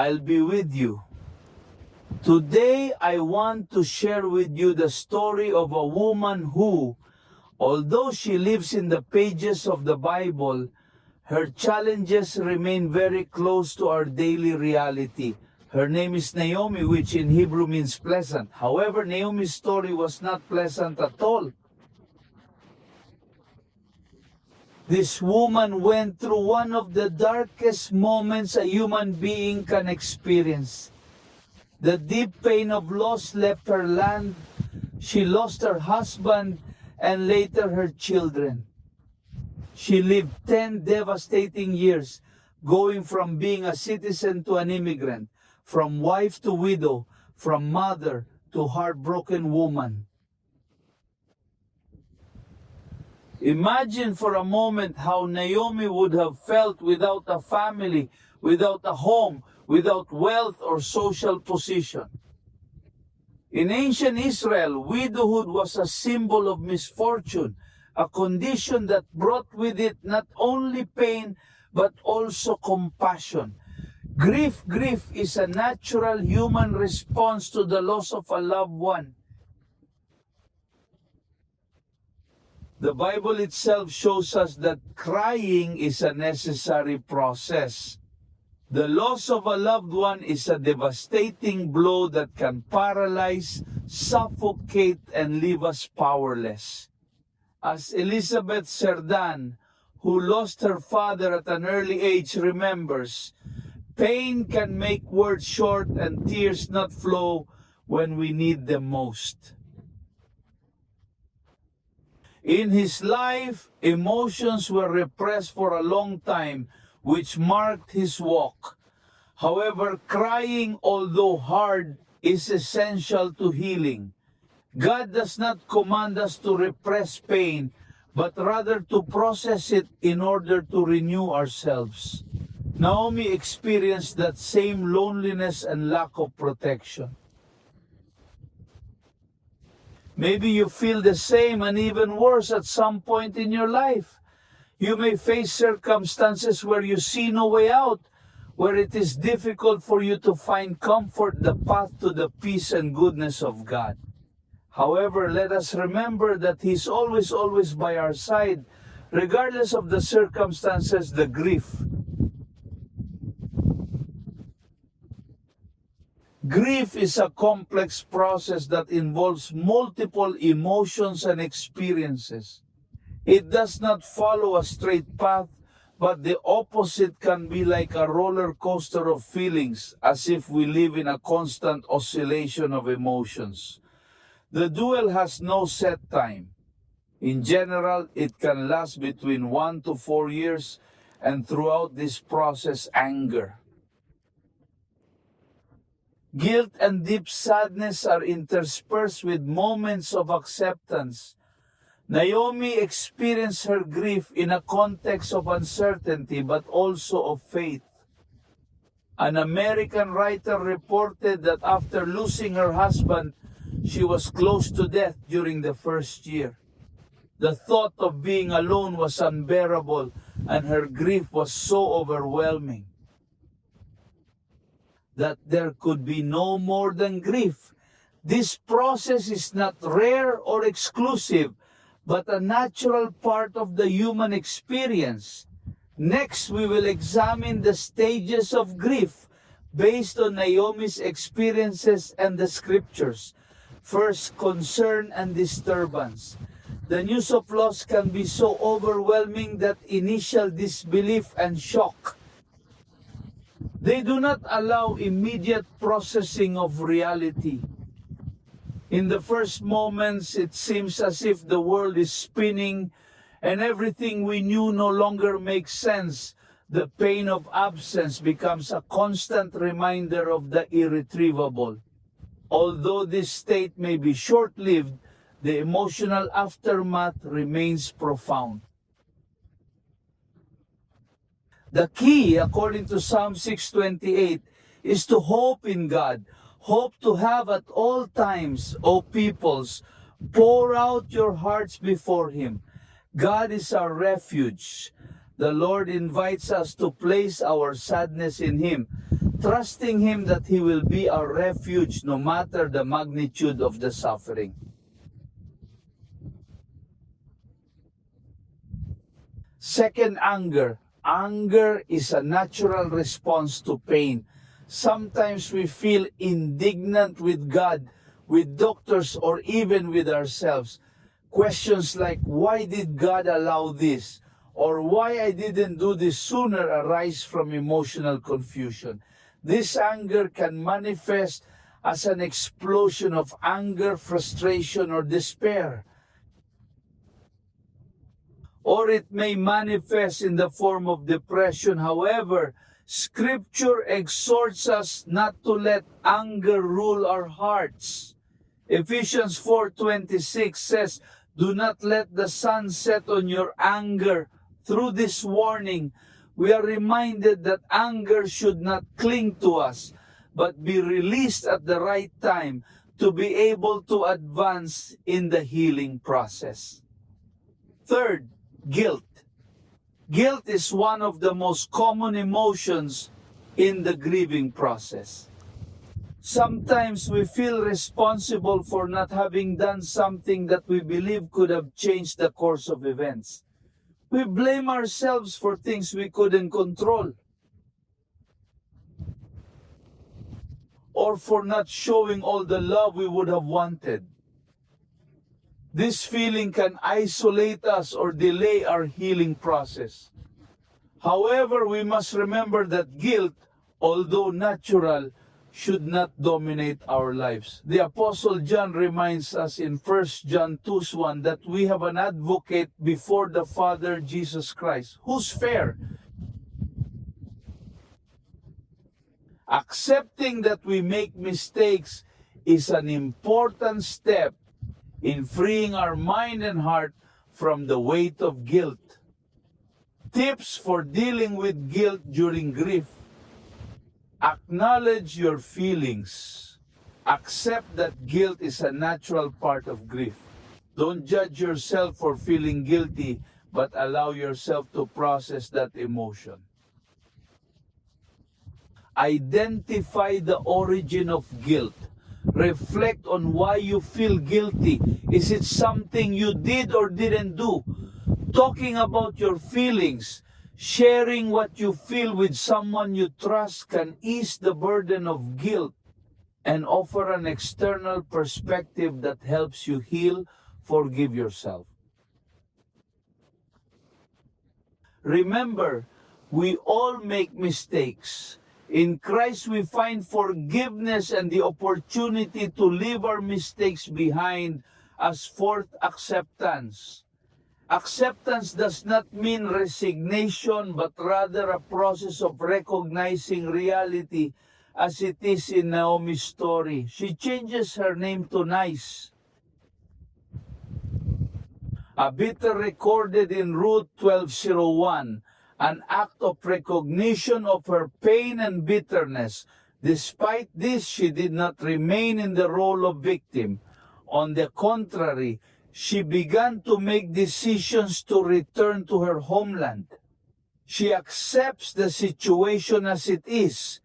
I'll be with you. Today, I want to share with you the story of a woman who, although she lives in the pages of the Bible, her challenges remain very close to our daily reality. Her name is Naomi, which in Hebrew means pleasant. However, Naomi's story was not pleasant at all. This woman went through one of the darkest moments a human being can experience. The deep pain of loss left her land. She lost her husband and later her children. She lived 10 devastating years, going from being a citizen to an immigrant, from wife to widow, from mother to heartbroken woman. Imagine for a moment how Naomi would have felt without a family, without a home, without wealth or social position. In ancient Israel, widowhood was a symbol of misfortune, a condition that brought with it not only pain but also compassion. Grief is a natural human response to the loss of a loved one. The Bible itself shows us that crying is a necessary process. The loss of a loved one is a devastating blow that can paralyze, suffocate, and leave us powerless. As Elizabeth Cerdan, who lost her father at an early age, remembers, pain can make words short and tears not flow when we need them most. In his life, emotions were repressed for a long time, which marked his walk. However, crying, although hard, is essential to healing. God does not command us to repress pain, but rather to process it in order to renew ourselves. Naomi experienced that same loneliness and lack of protection. Maybe you feel the same and even worse at some point in your life. You may face circumstances where you see no way out, where it is difficult for you to find comfort, the path to the peace and goodness of God. However, let us remember that He is always by our side, regardless of the circumstances, the grief. Grief is a complex process that involves multiple emotions and experiences. It does not follow a straight path, but the opposite can be like a roller coaster of feelings, as if we live in a constant oscillation of emotions. The duel has no set time. In general, it can last between 1 to 4 years, and throughout this process, anger. Guilt and deep sadness are interspersed with moments of acceptance. Naomi experienced her grief in a context of uncertainty but also of faith. An American writer reported that after losing her husband, she was close to death during the first year. The thought of being alone was unbearable, and her grief was so overwhelming that there could be no more than grief. This process is not rare or exclusive, but a natural part of the human experience. Next, we will examine the stages of grief based on Naomi's experiences and the scriptures. First, concern and disturbance. The news of loss can be so overwhelming that initial disbelief and shock. They do not allow immediate processing of reality. In the first moments, it seems as if the world is spinning and everything we knew no longer makes sense. The pain of absence becomes a constant reminder of the irretrievable. Although this state may be short-lived, the emotional aftermath remains profound. The key, according to Psalm 6:28, is to hope in God. Hope to have at all times, O peoples, pour out your hearts before Him. God is our refuge. The Lord invites us to place our sadness in Him. trusting Him that He will be our refuge no matter the magnitude of the suffering. Second, anger. Anger is a natural response to pain. Sometimes we feel indignant with God, with doctors, or even with ourselves. Questions like, why did God allow this? Or why I didn't do this sooner arise from emotional confusion. This anger can manifest as an explosion of anger, frustration, or despair. Or it may manifest in the form of depression. However, Scripture exhorts us not to let anger rule our hearts. Ephesians 4:26 says, do not let the sun set on your anger. Through this warning, we are reminded that anger should not cling to us, but be released at the right time to be able to advance in the healing process. Third, guilt. Guilt is one of the most common emotions in the grieving process. Sometimes we feel responsible for not having done something that we believe could have changed the course of events. We blame ourselves for things we couldn't control, or for not showing all the love we would have wanted. This feeling can isolate us or delay our healing process. However, we must remember that guilt, although natural, should not dominate our lives. The Apostle John reminds us in 1 John 2:1 that we have an advocate before the Father, Jesus Christ, who's fair. Accepting that we make mistakes is an important step in freeing our mind and heart from the weight of guilt. Tips for dealing with guilt during grief. Acknowledge your feelings. Accept that guilt is a natural part of grief. Don't judge yourself for feeling guilty, but allow yourself to process that emotion. Identify the origin of guilt. Reflect on why you feel guilty. Is it something you did or didn't do? Talking about your feelings, sharing what you feel with someone you trust can ease the burden of guilt and offer an external perspective that helps you heal, forgive yourself. Remember, we all make mistakes. In Christ, we find forgiveness and the opportunity to leave our mistakes behind as fourth, acceptance. Acceptance does not mean resignation, but rather a process of recognizing reality as it is in Naomi's story. She changes her name to Nice. Abiter recorded in Ruth 12:01, an act of recognition of her pain and bitterness. Despite this, she did not remain in the role of victim. On the contrary, she began to make decisions to return to her homeland. She accepts the situation as it is,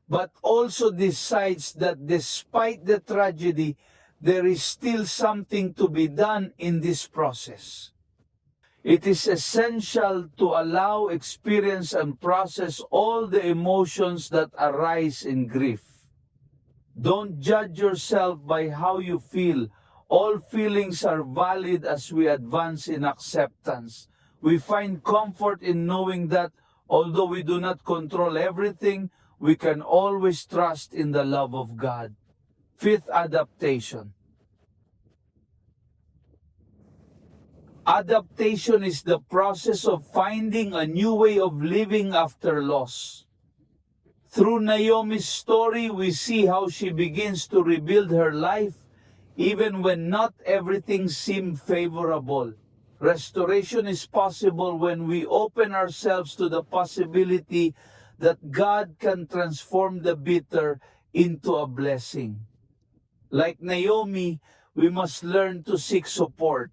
but also decides that despite the tragedy, there is still something to be done in this process. It is essential to allow, experience, and process all the emotions that arise in grief. Don't judge yourself by how you feel. All feelings are valid as we advance in acceptance. We find comfort in knowing that although we do not control everything, we can always trust in the love of God. Fifth, adaptation. Adaptation is the process of finding a new way of living after loss. Through Naomi's story, we see how she begins to rebuild her life even when not everything seemed favorable. Restoration is possible when we open ourselves to the possibility that God can transform the bitter into a blessing. Like Naomi, we must learn to seek support.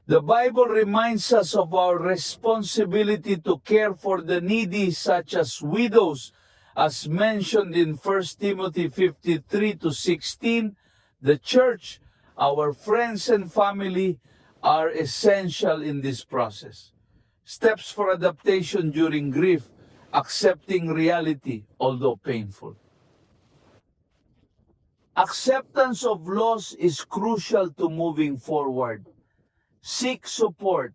The Bible reminds us of our responsibility to care for the needy, such as widows, as mentioned in 1 Timothy 53-16. The church, our friends and family, are essential in this process. Steps for adaptation during grief: accepting reality, although painful. Acceptance of loss is crucial to moving forward. Seek support.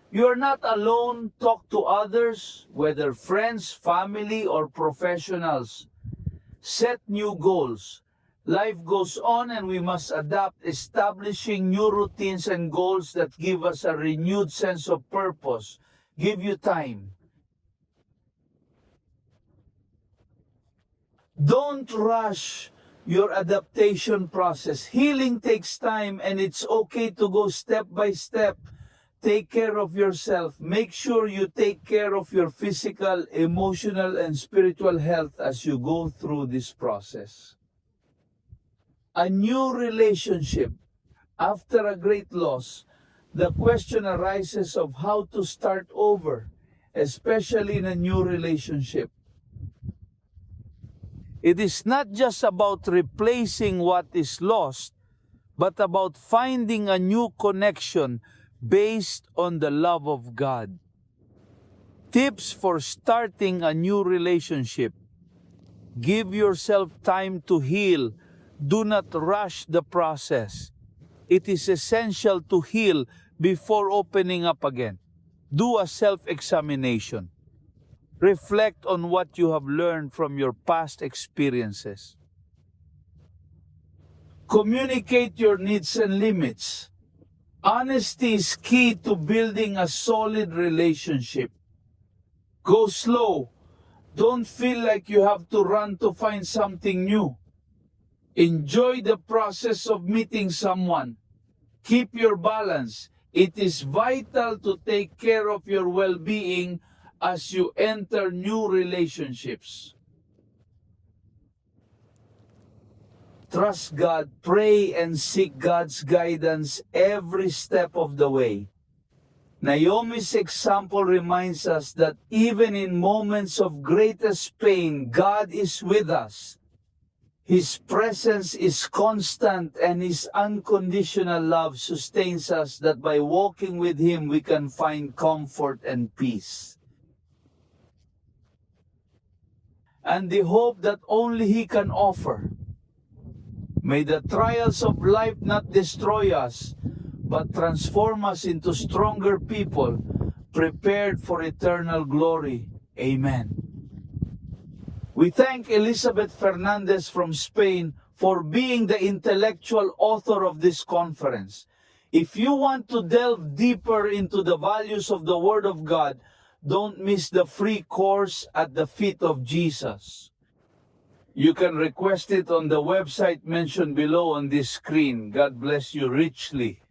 You are not alone. Talk to others, whether friends, family, or professionals. Set new goals. Life goes on and we must adapt, establishing new routines and goals that give us a renewed sense of purpose. Give you time. Don't rush your adaptation process. Healing takes time, and it's okay to go step by step. Take care of yourself. Make sure you take care of your physical, emotional, and spiritual health as you go through this process. A new relationship. After a great loss, the question arises of how to start over, especially in a new relationship. It is not just about replacing what is lost, but about finding a new connection based on the love of God. Tips for starting a new relationship. Give yourself time to heal. Do not rush the process. It is essential to heal before opening up again. Do a self-examination. Reflect on what you have learned from your past experiences. Communicate your needs and limits. Honesty is key to building a solid relationship. Go slow. Don't feel like you have to run to find something new. Enjoy the process of meeting someone. Keep your balance. It is vital to take care of your well-being as you enter new relationships. Trust God, pray, and seek God's guidance every step of the way. Naomi's example reminds us that even in moments of greatest pain, God is with us. His presence is constant, and His unconditional love sustains us, that by walking with Him we can find comfort and peace. And the hope that only He can offer. May the trials of life not destroy us, but transform us into stronger people, prepared for eternal glory. Amen. We thank Elizabeth Fernandez from Spain for being the intellectual author of this conference. If you want to delve deeper into the values of the Word of God, don't miss the free course At the Feet of Jesus. You can request it on the website mentioned below on this screen. God bless you richly.